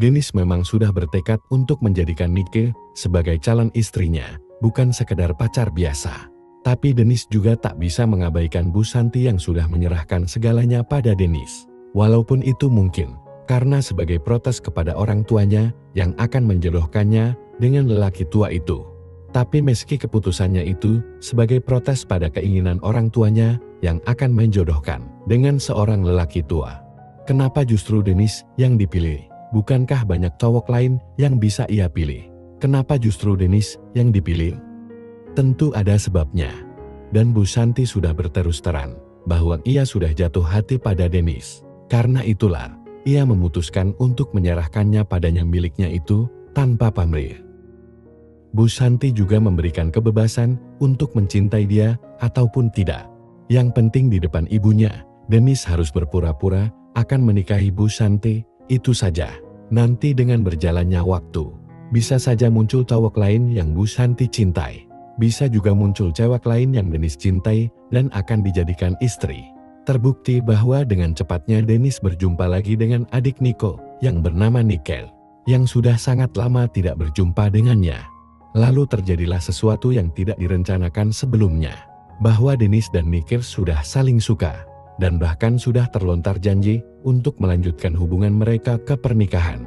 Denis memang sudah bertekad untuk menjadikan Nike sebagai calon istrinya, bukan sekedar pacar biasa. Tapi Denis juga tak bisa mengabaikan Bu Santi yang sudah menyerahkan segalanya pada Denis. Walaupun itu mungkin karena sebagai protes kepada orang tuanya yang akan menjodohkannya dengan lelaki tua itu. Tapi meski keputusannya itu sebagai protes pada keinginan orang tuanya yang akan menjodohkan dengan seorang lelaki tua, kenapa justru Denis yang dipilih? Bukankah banyak cowok lain yang bisa ia pilih? Kenapa justru Denis yang dipilih? Tentu ada sebabnya. Dan Bu Santi sudah berterus terang bahwa ia sudah jatuh hati pada Denis. Karena itulah, ia memutuskan untuk menyerahkannya padanya miliknya itu tanpa pamrih. Bu Santi juga memberikan kebebasan untuk mencintai dia ataupun tidak. Yang penting di depan ibunya, Denis harus berpura-pura akan menikahi Bu Santi, itu saja. Nanti dengan berjalannya waktu, bisa saja muncul cowok lain yang Bu Santi cintai. Bisa juga muncul cewek lain yang Denis cintai dan akan dijadikan istri. Terbukti bahwa dengan cepatnya Denis berjumpa lagi dengan adik Nico yang bernama Nikel, yang sudah sangat lama tidak berjumpa dengannya. Lalu terjadilah sesuatu yang tidak direncanakan sebelumnya, bahwa Denis dan Nikel sudah saling suka, dan bahkan sudah terlontar janji untuk melanjutkan hubungan mereka ke pernikahan.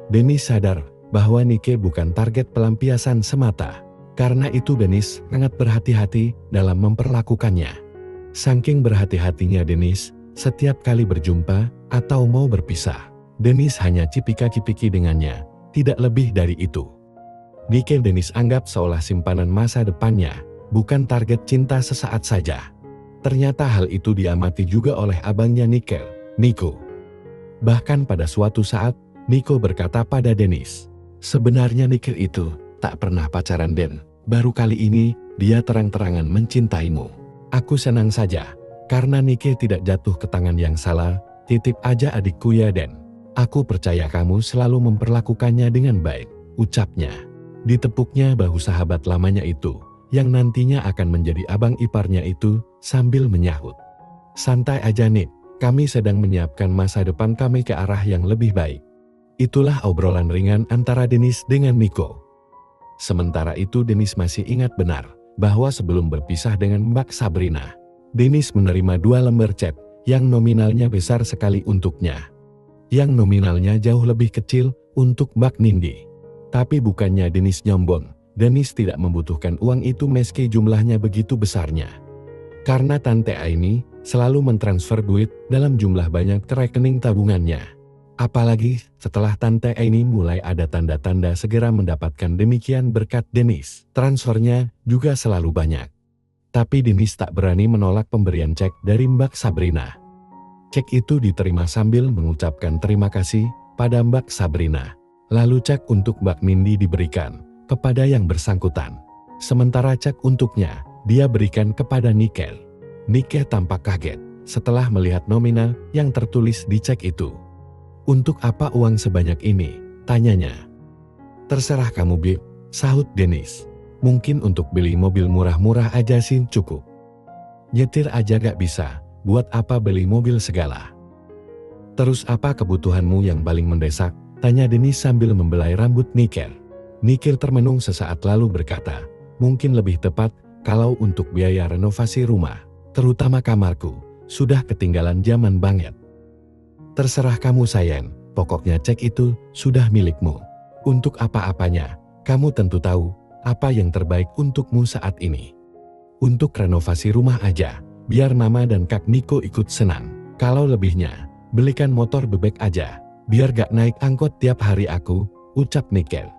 Denis sadar bahwa Nike bukan target pelampiasan semata, karena itu Denis sangat berhati-hati dalam memperlakukannya. Saking berhati-hatinya Denis, setiap kali berjumpa atau mau berpisah, Denis hanya cipika-cipiki dengannya, tidak lebih dari itu. Nike Denis anggap seolah simpanan masa depannya, bukan target cinta sesaat saja. Ternyata hal itu diamati juga oleh abangnya Nico. Bahkan pada suatu saat, Nico berkata pada Denis, sebenarnya Nico itu tak pernah pacaran Den, baru kali ini dia terang-terangan mencintaimu. Aku senang saja, karena Nico tidak jatuh ke tangan yang salah, titip aja adikku ya Den. Aku percaya kamu selalu memperlakukannya dengan baik, ucapnya. Ditepuknya bahu sahabat lamanya itu, yang nantinya akan menjadi abang iparnya itu, sambil menyahut. Santai aja Nick, kami sedang menyiapkan masa depan kami ke arah yang lebih baik. Itulah obrolan ringan antara Denis dengan Nico. Sementara itu Denis masih ingat benar, bahwa sebelum berpisah dengan Mbak Sabrina, Denis menerima 2 lembar chat, yang nominalnya besar sekali untuknya. Yang nominalnya jauh lebih kecil untuk Mbak Nindi. Tapi bukannya Denis nyombong, Denis tidak membutuhkan uang itu meski jumlahnya begitu besarnya. Karena Tante Aini selalu mentransfer duit dalam jumlah banyak ke rekening tabungannya. Apalagi setelah Tante Aini mulai ada tanda-tanda segera mendapatkan demikian berkat Denis, transfernya juga selalu banyak. Tapi Denis tak berani menolak pemberian cek dari Mbak Sabrina. Cek itu diterima sambil mengucapkan terima kasih pada Mbak Sabrina. Lalu cek untuk Mbak Nindi diberikan kepada yang bersangkutan. Sementara cek untuknya, dia berikan kepada Nikel. Nike tampak kaget setelah melihat nominal yang tertulis di cek itu. Untuk apa uang sebanyak ini? Tanyanya. Terserah kamu Bib, sahut Denis. Mungkin untuk beli mobil murah-murah aja sih cukup. Nyetir aja gak bisa, buat apa beli mobil segala? Terus apa kebutuhanmu yang paling mendesak? Tanya Denis sambil membelai rambut Nikel. Nikel termenung sesaat lalu berkata, mungkin lebih tepat kalau untuk biaya renovasi rumah, terutama kamarku, sudah ketinggalan zaman banget. Terserah kamu sayang, pokoknya cek itu sudah milikmu. Untuk apa-apanya, kamu tentu tahu apa yang terbaik untukmu saat ini. Untuk renovasi rumah aja, biar Mama dan Kak Niko ikut senang. Kalau lebihnya, belikan motor bebek aja, biar gak naik angkot tiap hari aku, ucap Nikel.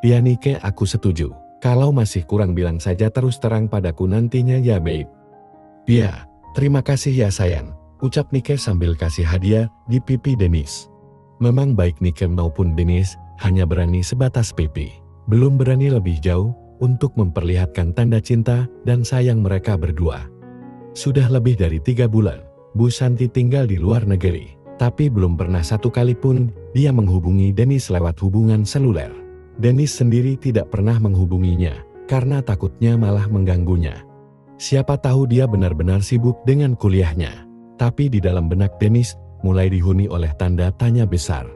Ya Nike, aku setuju. Kalau masih kurang bilang saja terus terang padaku nantinya ya babe. Ya, terima kasih ya sayang, ucap Nike sambil kasih hadiah di pipi Denis. Memang baik Nike maupun Denis hanya berani sebatas pipi. Belum berani lebih jauh untuk memperlihatkan tanda cinta dan sayang mereka berdua. Sudah lebih dari 3 bulan, Bu Santi tinggal di luar negeri. Tapi belum pernah satu kali pun dia menghubungi Denis lewat hubungan seluler. Denis sendiri tidak pernah menghubunginya, karena takutnya malah mengganggunya. Siapa tahu dia benar-benar sibuk dengan kuliahnya. Tapi di dalam benak Denis mulai dihuni oleh tanda tanya besar.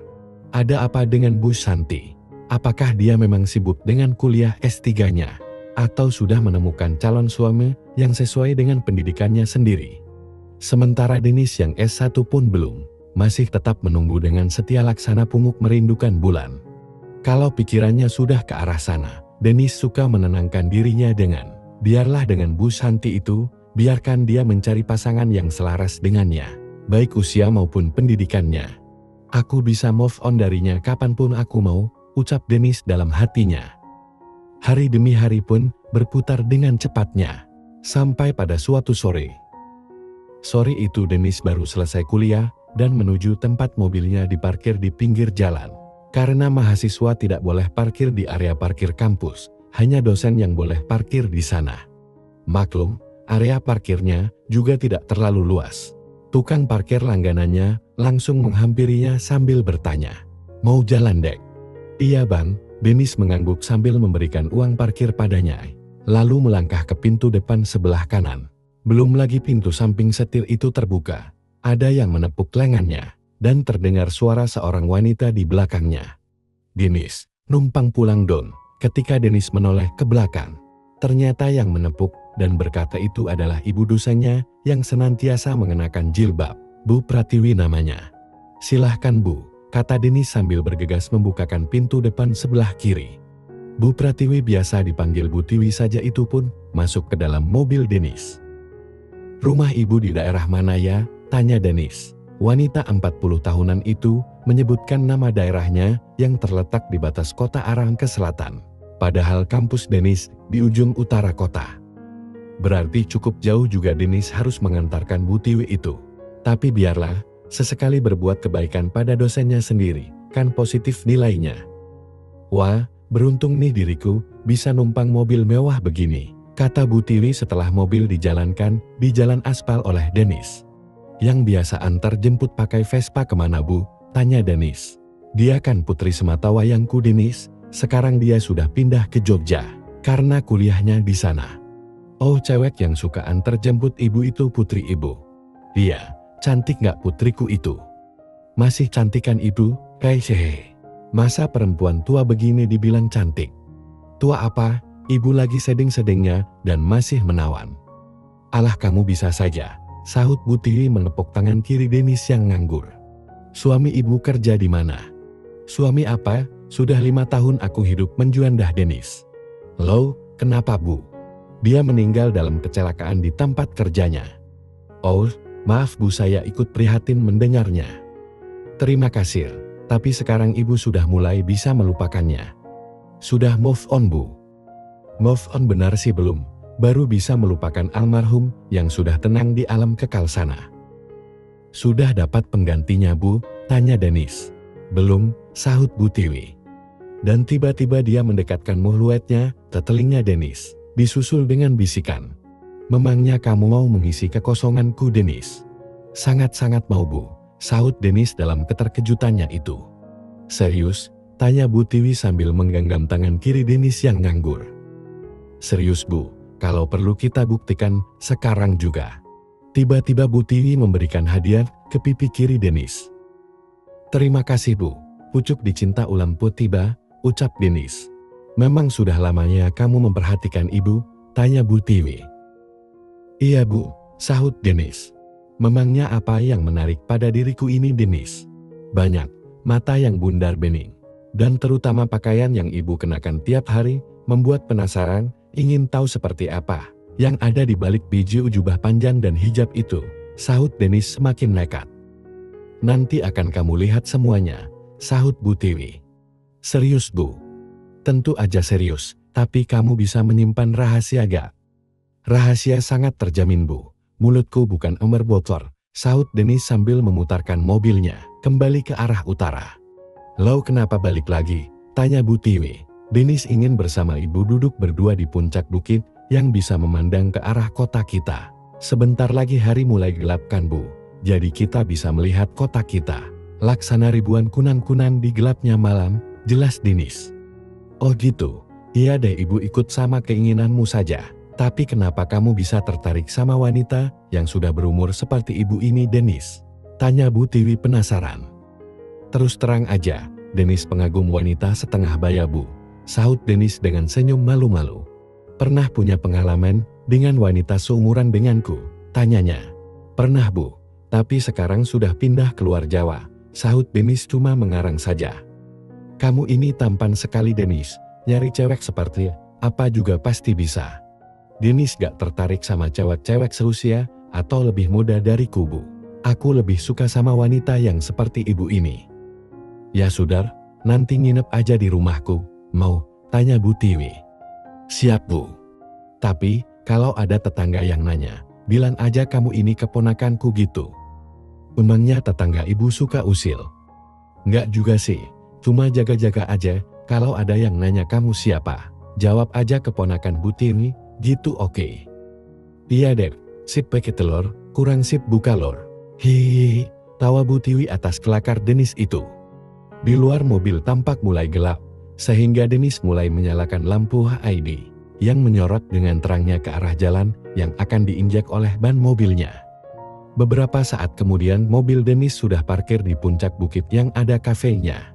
Ada apa dengan Bu Santi? Apakah dia memang sibuk dengan kuliah S3-nya? Atau sudah menemukan calon suami yang sesuai dengan pendidikannya sendiri? Sementara Denis yang S1 pun belum, masih tetap menunggu dengan setia laksana pungut merindukan bulan. Kalau pikirannya sudah ke arah sana, Denis suka menenangkan dirinya dengan, biarlah dengan Bu Santi itu, biarkan dia mencari pasangan yang selaras dengannya, baik usia maupun pendidikannya. Aku bisa move on darinya kapanpun aku mau, ucap Denis dalam hatinya. Hari demi hari pun berputar dengan cepatnya, sampai pada suatu sore. Sore itu Denis baru selesai kuliah dan menuju tempat mobilnya diparkir di pinggir jalan. Karena mahasiswa tidak boleh parkir di area parkir kampus, hanya dosen yang boleh parkir di sana. Maklum, area parkirnya juga tidak terlalu luas. Tukang parkir langganannya langsung menghampirinya sambil bertanya, "Mau jalan, Dek?" "Iya, Bang," Denis mengangguk sambil memberikan uang parkir padanya. Lalu melangkah ke pintu depan sebelah kanan. Belum lagi pintu samping setir itu terbuka. Ada yang menepuk lengannya, dan terdengar suara seorang wanita di belakangnya. "Denis, numpang pulang Don." Ketika Denis menoleh ke belakang, ternyata yang menepuk dan berkata itu adalah ibu dosennya yang senantiasa mengenakan jilbab, Bu Pratiwi namanya. "Silahkan Bu," kata Denis sambil bergegas membukakan pintu depan sebelah kiri. Bu Pratiwi, biasa dipanggil Bu Tiwi saja, itu pun masuk ke dalam mobil Denis. "Rumah ibu di daerah mana ya?" tanya Denis. Wanita 40 tahunan itu menyebutkan nama daerahnya yang terletak di batas kota arah ke selatan. Padahal kampus Denis di ujung utara kota. Berarti cukup jauh juga Denis harus mengantarkan Bu Tiwi itu. Tapi biarlah, sesekali berbuat kebaikan pada dosennya sendiri, kan positif nilainya. "Wah, beruntung nih diriku, bisa numpang mobil mewah begini," kata Bu Tiwi setelah mobil dijalankan di jalan aspal oleh Denis. "Yang biasa antar jemput pakai Vespa kemana Bu?" tanya Denis. "Dia kan putri sematawayangku Denis, sekarang dia sudah pindah ke Jogja, karena kuliahnya di sana." "Oh, cewek yang suka antar jemput ibu itu putri ibu?" "Iya, cantik nggak putriku itu?" "Masih cantik kan ibu?" "Hehehe, masa perempuan tua begini dibilang cantik?" "Tua apa, ibu lagi sedeng-sedengnya dan masih menawan." "Alah, kamu bisa saja," sahut Bu Tiwi menepuk tangan kiri Denis yang nganggur. "Suami ibu kerja di mana?" "Suami apa? Sudah 5 tahun aku hidup menjuandah Denis." "Loh, kenapa Bu?" "Dia meninggal dalam kecelakaan di tempat kerjanya." "Oh, maaf Bu, saya ikut prihatin mendengarnya." "Terima kasih, tapi sekarang ibu sudah mulai bisa melupakannya?" "Sudah move on Bu." "Move on benar sih belum, baru bisa melupakan almarhum yang sudah tenang di alam kekal sana." "Sudah dapat penggantinya Bu?" tanya Denis. "Belum," sahut Bu Tiwi. Dan tiba-tiba dia mendekatkan muhluetnya ke telinga Denis, disusul dengan bisikan, "Memangnya kamu mau mengisi kekosonganku Denis?" "Sangat-sangat mau Bu," sahut Denis dalam keterkejutannya itu. "Serius?" tanya Bu Tiwi sambil menggenggam tangan kiri Denis yang nganggur. "Serius Bu, kalau perlu kita buktikan sekarang juga." Tiba-tiba Bu Tiwi memberikan hadiah ke pipi kiri Denis. "Terima kasih Bu, pucuk dicinta ulam tiba," ucap Denis. "Memang sudah lamanya kamu memperhatikan ibu?" tanya Bu Tiwi. "Iya Bu," sahut Denis. "Memangnya apa yang menarik pada diriku ini Denis?" "Banyak, mata yang bundar bening, dan terutama pakaian yang ibu kenakan tiap hari, membuat penasaran, ingin tahu seperti apa yang ada di balik biji jubah panjang dan hijab itu," sahut Denis semakin nekat. "Nanti akan kamu lihat semuanya," sahut Bu Tiwi. "Serius Bu?" "Tentu aja serius, tapi kamu bisa menyimpan rahasia gak?" "Rahasia sangat terjamin Bu, mulutku bukan ember bocor," sahut Denis sambil memutarkan mobilnya kembali ke arah utara. "Lo kenapa balik lagi?" tanya Bu Tiwi. Denis ingin bersama ibu duduk berdua di puncak bukit yang bisa memandang ke arah kota kita. "Sebentar lagi hari mulai gelap kan Bu, jadi kita bisa melihat kota kita, laksana ribuan kunan-kunan di gelapnya malam," jelas Denis. "Oh gitu, iya deh ibu, ikut sama keinginanmu saja. Tapi kenapa kamu bisa tertarik sama wanita yang sudah berumur seperti ibu ini Denis?" tanya Bu Tiwi penasaran. "Terus terang aja, Denis pengagum wanita setengah baya Bu, sahut Denis dengan senyum malu-malu. Pernah punya pengalaman dengan wanita seumuran denganku? Tanyanya. Pernah Bu, tapi sekarang sudah pindah keluar Jawa, sahut Denis cuma mengarang saja. Kamu ini tampan sekali Denis, nyari cewek seperti apa juga pasti bisa. Denis gak tertarik sama cewek-cewek seusia atau lebih muda dari Bu. Aku lebih suka sama wanita yang seperti ibu ini. Ya Sudar, nanti nginep aja di rumahku, mau? Tanya Bu Tiwi. Siap Bu. Tapi, kalau ada tetangga yang nanya, bilang aja kamu ini keponakanku gitu. Memangnya tetangga ibu suka usil? Nggak juga sih, cuma jaga-jaga aja, kalau ada yang nanya kamu siapa, jawab aja keponakan Bu Tiwi, gitu oke. Iya deh, sip pakai telur, kurang sip buka lor. Hihihi, tawa Bu Tiwi atas kelakar Denis itu. Di luar mobil tampak mulai gelap, sehingga Denis mulai menyalakan lampu HID yang menyorot dengan terangnya ke arah jalan yang akan diinjak oleh ban mobilnya. Beberapa saat kemudian mobil Denis sudah parkir di puncak bukit yang ada kafenya.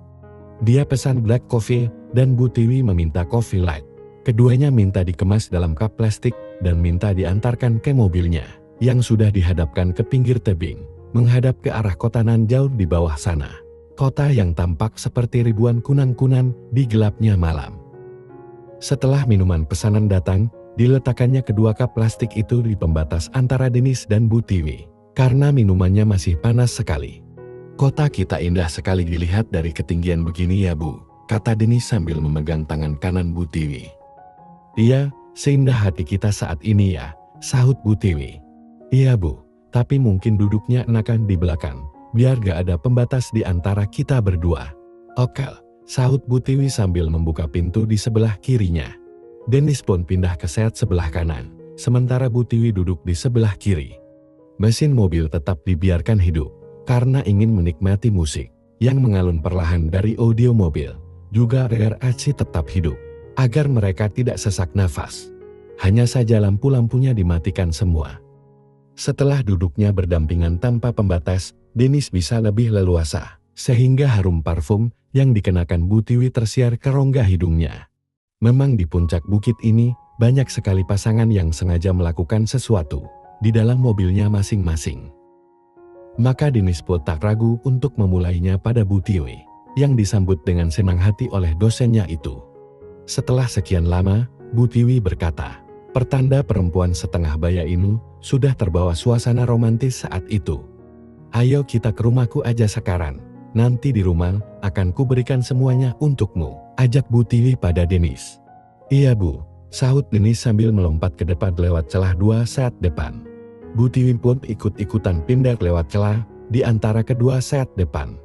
Dia pesan black coffee dan Bu Tiwi meminta coffee light. Keduanya minta dikemas dalam cup plastik dan minta diantarkan ke mobilnya yang sudah dihadapkan ke pinggir tebing, menghadap ke arah kota nan jauh di bawah sana. Kota yang tampak seperti ribuan kunang-kunang di gelapnya malam. Setelah minuman pesanan datang, diletakkannya kedua cup plastik itu di pembatas antara Denis dan Bu Tiwi, karena minumannya masih panas sekali. Kota kita indah sekali dilihat dari ketinggian begini ya Bu, kata Denis sambil memegang tangan kanan Bu Tiwi. Iya, seindah hati kita saat ini ya, sahut Bu Tiwi. Iya Bu, tapi mungkin duduknya enakan di belakang, biar gak ada pembatas di antara kita berdua. Oke, sahut Bu Tiwi sambil membuka pintu di sebelah kirinya. Denis pun pindah ke set sebelah kanan, sementara Bu Tiwi duduk di sebelah kiri. Mesin mobil tetap dibiarkan hidup, karena ingin menikmati musik yang mengalun perlahan dari audio mobil. Juga agar AC tetap hidup, agar mereka tidak sesak nafas. Hanya saja lampu-lampunya dimatikan semua. Setelah duduknya berdampingan tanpa pembatas, Denis bisa lebih leluasa, sehingga harum parfum yang dikenakan Bu Tiwi tersiar ke rongga hidungnya. Memang di puncak bukit ini, banyak sekali pasangan yang sengaja melakukan sesuatu di dalam mobilnya masing-masing. Maka Denis pun tak ragu untuk memulainya pada Bu Tiwi, yang disambut dengan senang hati oleh dosennya itu. Setelah sekian lama, Bu Tiwi berkata, pertanda perempuan setengah baya ini sudah terbawa suasana romantis saat itu. Ayo kita ke rumahku aja sekarang, nanti di rumah akan kuberikan semuanya untukmu, ajak Bu Tiwi pada Denis. Iya Bu, sahut Denis sambil melompat ke depan lewat celah dua set depan. Bu Tiwi pun ikut-ikutan pindah lewat celah di antara kedua set depan.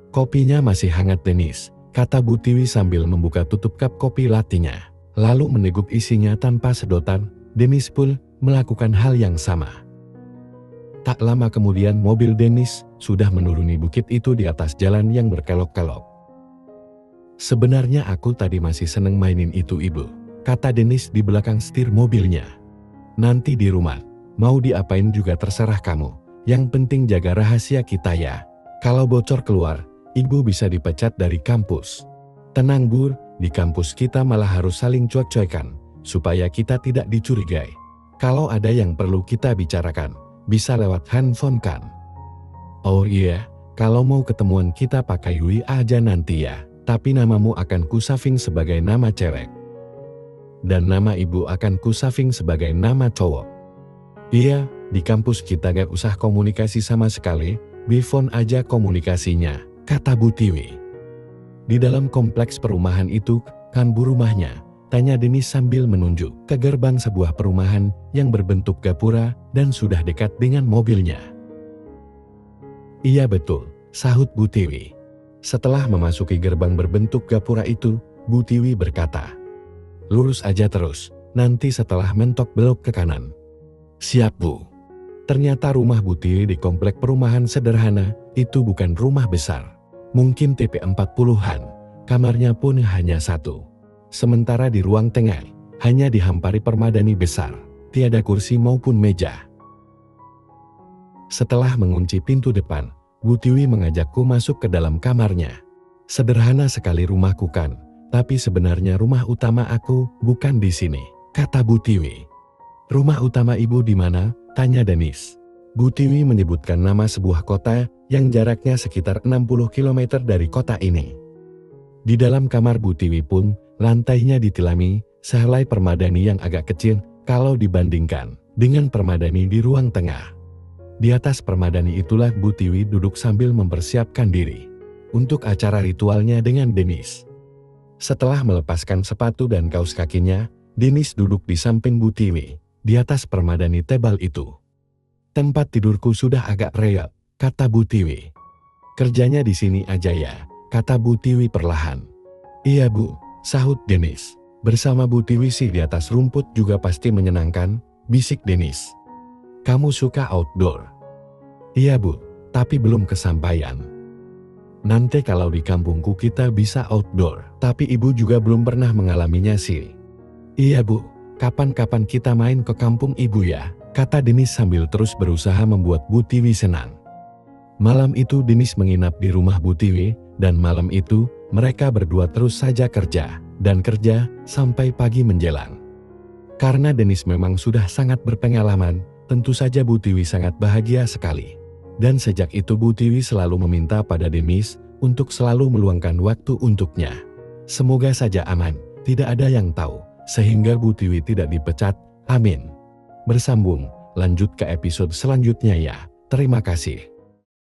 Kopinya masih hangat Denis, kata Bu Tiwi sambil membuka tutup cup kopi latte-nya. Lalu meneguk isinya tanpa sedotan, Denis pun melakukan hal yang sama. Tak lama kemudian mobil Denis sudah menuruni bukit itu di atas jalan yang berkelok-kelok. Sebenarnya aku tadi masih seneng mainin itu Ibu, kata Denis di belakang setir mobilnya. Nanti di rumah, mau diapain juga terserah kamu, yang penting jaga rahasia kita ya. Kalau bocor keluar, Ibu bisa dipecat dari kampus. Tenang Bu, di kampus kita malah harus saling cuek-cuekan, supaya kita tidak dicurigai. Kalau ada yang perlu kita bicarakan, bisa lewat handphone kan? Oh iya, kalau mau ketemuan kita pakai WA aja nanti ya, tapi namamu akan kusaving sebagai nama cewek. Dan nama ibu akan kusaving sebagai nama cowok. Iya, di kampus kita gak usah komunikasi sama sekali, by phone aja komunikasinya, kata Bu Tiwi. Di dalam kompleks perumahan itu, kan Bu rumahnya? Tanya Denis sambil menunjuk ke gerbang sebuah perumahan yang berbentuk gapura dan sudah dekat dengan mobilnya. Iya betul, sahut Bu Tiwi. Setelah memasuki gerbang berbentuk gapura itu, Bu Tiwi berkata, lurus aja terus, nanti setelah mentok belok ke kanan. Siap Bu. Ternyata rumah Bu Tiwi di komplek perumahan sederhana, itu bukan rumah besar. Mungkin tipe 40-an, kamarnya pun hanya satu. Sementara di ruang tengah, hanya dihampari permadani besar, tiada kursi maupun meja. Setelah mengunci pintu depan, Bu Tiwi mengajakku masuk ke dalam kamarnya. Sederhana sekali rumahku kan, tapi sebenarnya rumah utama aku bukan di sini, kata Bu Tiwi. Rumah utama ibu di mana? Tanya Denis. Bu Tiwi menyebutkan nama sebuah kota yang jaraknya sekitar 60 km dari kota ini. Di dalam kamar Bu Tiwi pun, lantainya ditilami sehelai permadani yang agak kecil kalau dibandingkan dengan permadani di ruang tengah. Di atas permadani itulah Bu Tiwi duduk sambil mempersiapkan diri untuk acara ritualnya dengan Denis. Setelah melepaskan sepatu dan kaos kakinya, Denis duduk di samping Bu Tiwi, di atas permadani tebal itu. Tempat tidurku sudah agak reot, kata Bu Tiwi. Kerjanya di sini aja ya, kata Bu Tiwi perlahan. Iya Bu, sahut Denis. Bersama Bu Tiwi sih di atas rumput juga pasti menyenangkan, bisik Denis. Kamu suka outdoor? Iya Bu, tapi belum kesampaian. Nanti kalau di kampungku kita bisa outdoor, tapi ibu juga belum pernah mengalaminya sih. Iya Bu, kapan-kapan kita main ke kampung ibu ya, kata Denis sambil terus berusaha membuat Bu Tiwi senang. Malam itu Denis menginap di rumah Bu Tiwi, dan malam itu mereka berdua terus saja kerja sampai pagi menjelang. Karena Denis memang sudah sangat berpengalaman, tentu saja Bu Tiwi sangat bahagia sekali. Dan sejak itu Bu Tiwi selalu meminta pada Denis untuk selalu meluangkan waktu untuknya. Semoga saja aman, tidak ada yang tahu, sehingga Bu Tiwi tidak dipecat, amin. Bersambung, lanjut ke episode selanjutnya ya, terima kasih.